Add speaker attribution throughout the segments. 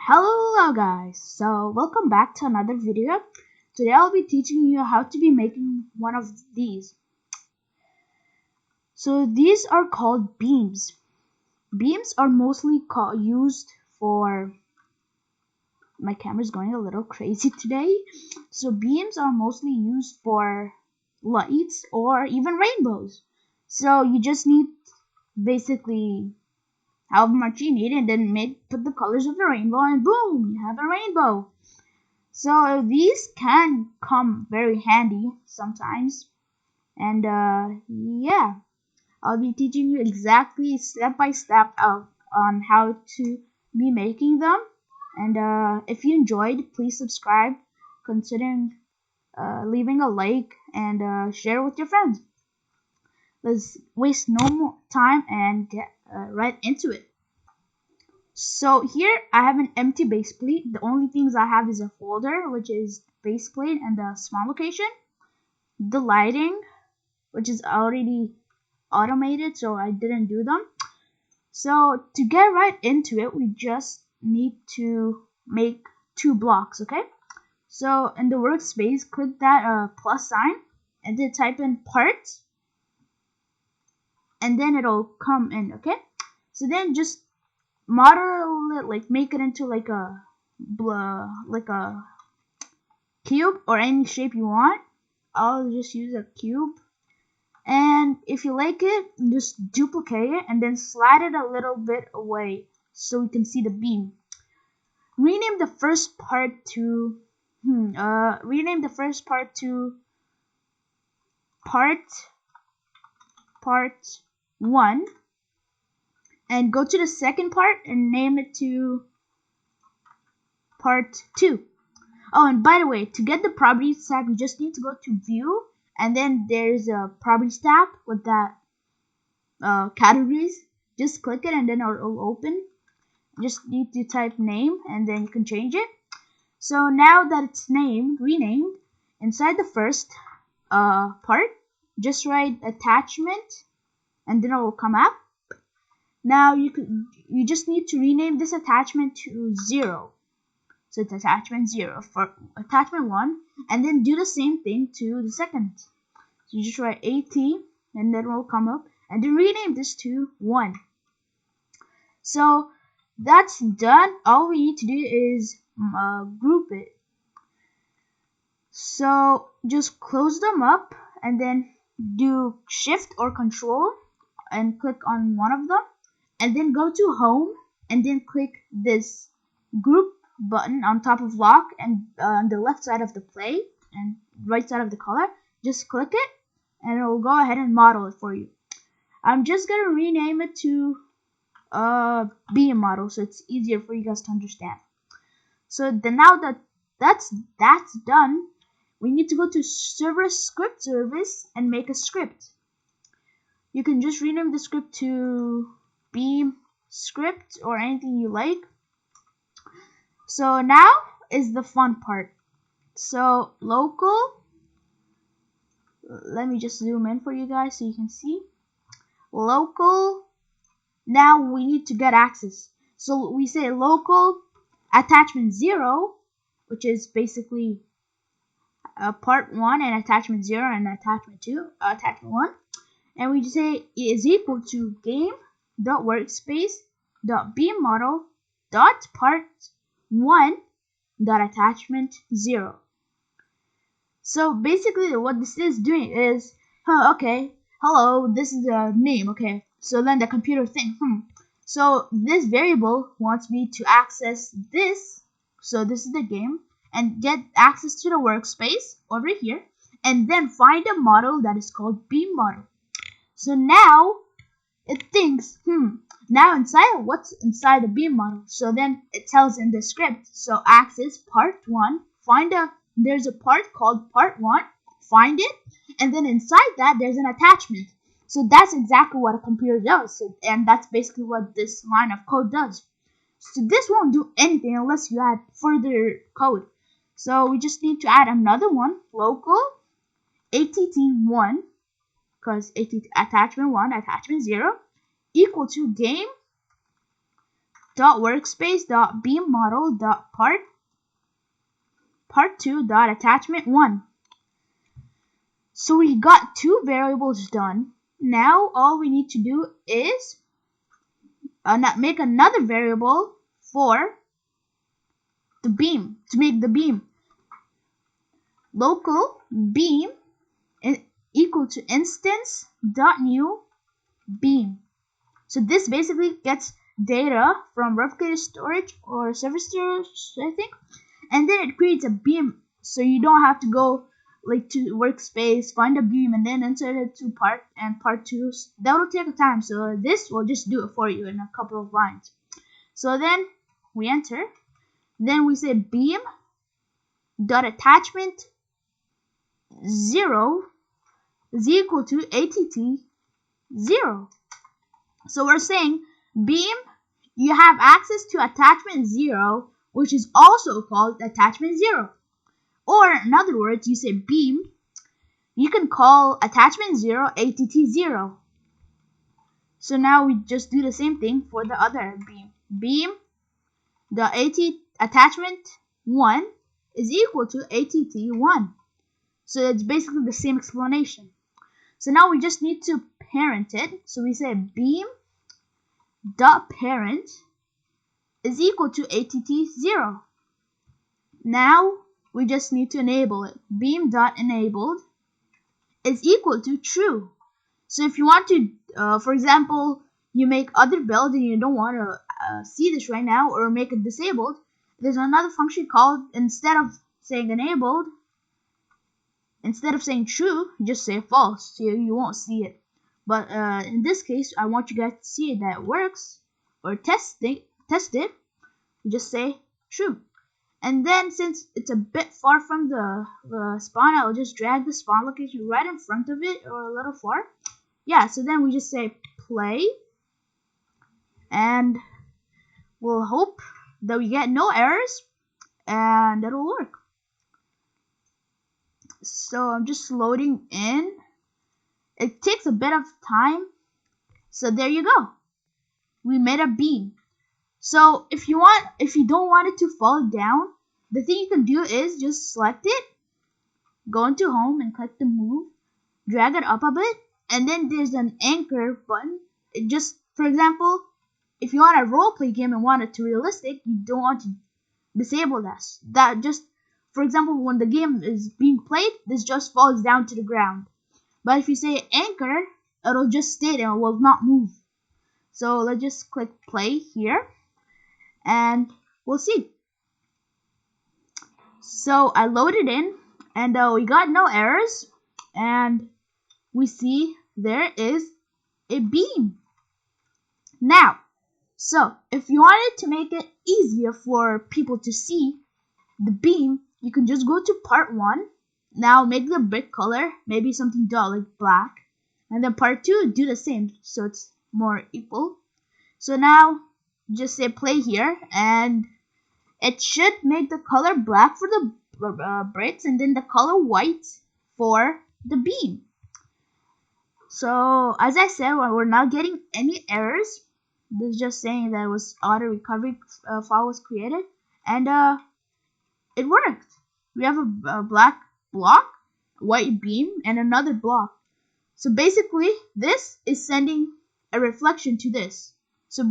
Speaker 1: Hello guys, so welcome back to another video. Today I'll be teaching you how to be making one of these. So these are called beams. Beams are mostly used for, my camera's going a little crazy today. So beams are mostly used for lights or even rainbows. So you just need basically however much you need and then put the colors of the rainbow and boom, you have a rainbow. So these can come very handy sometimes. And yeah, I'll be teaching you exactly step by step on how to be making them. And if you enjoyed, please subscribe, considering leaving a like and share with your friends. Let's waste no more time and get right into it. So here I have an empty base plate. The only things I have is a folder, which is base plate and the small location, the lighting, which is already automated, so I didn't do them. So to get right into it, we just need to make 2 blocks, okay? So in the workspace, click that plus sign and then type in part, and then it'll come in, okay? So then just model it, like make it into like a cube or any shape you want. I'll just use a cube, and if you like it, just duplicate it and then slide it a little bit away so we can see the beam. Rename the first part to part 1, and go to the second part and name it to part 2. Oh, and by the way, to get the properties tab, you just need to go to view, and then there's a properties tab with that categories. Just click it and then it'll open. You just need to type name and then you can change it. So now that it's renamed, inside the first part, just write attachment and then it will come up. Now you just need to rename this attachment to 0. So it's attachment 0 for attachment 1, and then do the same thing to the second. So you just write AT and then it will come up, and then rename this to 1. So that's done. All we need to do is group it. So just close them up and then do shift or control and click on one of them, and then go to home and then click this group button on top of lock, and on the left side of the play and right side of the color, just click it and it will go ahead and model it for you. I'm just gonna rename it to beam model so it's easier for you guys to understand. So then now that that's done, we need to go to server script service and make a script. You can just rename the script to beam script or anything you like. So now is the fun part. So local, let me just zoom in for you guys so you can see. Local, now we need to get access. So we say local attachment 0, which is basically part 1, and attachment 0 and attachment 2, attachment 1. And we just say it is equal to game.workspace.beam model.part1.attachment 0. So basically what this is doing is, okay, hello, this is a name, okay. So then the computer thinks, so this variable wants me to access this, so this is the game, and get access to the workspace over here, and then find a model that is called beam model. So now it thinks, now what's inside the beam model? So then it tells in the script, so access part 1, there's a part called part 1, find it, and then inside that there's an attachment. So that's exactly what a computer does, and that's basically what this line of code does. So this won't do anything unless you add further code. So we just need to add another one, local att1, because attachment 1, attachment 0, equal to game dot workspace dot beam model dot part 2 dot attachment 1. So we got two variables done. Now all we need to do is make another variable for the beam, to make the beam. Local beam equal to instance dot new beam. So this basically gets data from replicated storage or server storage, I think, and then it creates a beam. So you don't have to go like to workspace, find a beam, and then insert it to part 2. That will take time. So this will just do it for you in a couple of lines. So then we enter. Then we say beam dot attachment 0 is equal to att 0. So we're saying beam, you have access to attachment 0, which is also called attachment 0. Or in other words, you say beam, you can call attachment 0 att 0. So now we just do the same thing for the other beam. Beam the attachment 1 is equal to att 1. So it's basically the same explanation. So now we just need to parent it. So we say beam dot parent is equal to att 0. Now we just need to enable it. Beam dot enabled is equal to true. So if you want to, for example, you make other build and you don't want to see this right now, or make it disabled, there's another function called, instead of saying enabled, instead of saying true, you just say false, so you won't see it. But in this case, I want you guys to see that it works, or test it. You just say true. And then since it's a bit far from the spawn, I'll just drag the spawn location right in front of it, or a little far. Yeah, so then we just say play, and we'll hope that we get no errors, and it'll work. So I'm just loading in. It takes a bit of time. So there you go. We made a beam. So if you don't want it to fall down, the thing you can do is just select it, go into home and click the move, drag it up a bit, and then there's an anchor button. It just, for example, if you want a roleplay game and want it to realistic, you don't want to disable this. That just, for example, when the game is being played, this just falls down to the ground. But if you say anchor, it'll just stay there and will not move. So let's just click play here, and we'll see. So I loaded in, and we got no errors, and we see there is a beam. Now, so if you wanted to make it easier for people to see the beam, you can just go to part 1. Now make the brick color maybe something dull like black, and then part 2 do the same so it's more equal. So now just say play here, and it should make the color black for the bricks, and then the color white for the beam. So as I said, we're not getting any errors. This is just saying that it was auto recovery file was created, and it worked. We have a black block, white beam, and another block. So basically, this is sending a reflection to this. So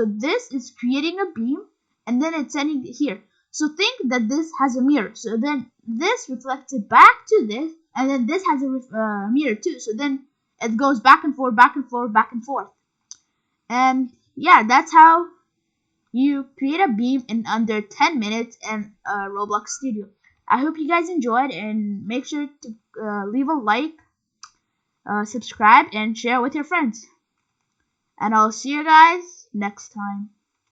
Speaker 1: this is creating a beam, and then it's sending it here. So think that this has a mirror. So then this reflects it back to this, and then this has a mirror too. So then it goes back and forth, back and forth, back and forth. And yeah, that's how you create a beam in under 10 minutes in Roblox Studio. I hope you guys enjoyed, and make sure to leave a like, subscribe, and share with your friends. And I'll see you guys next time.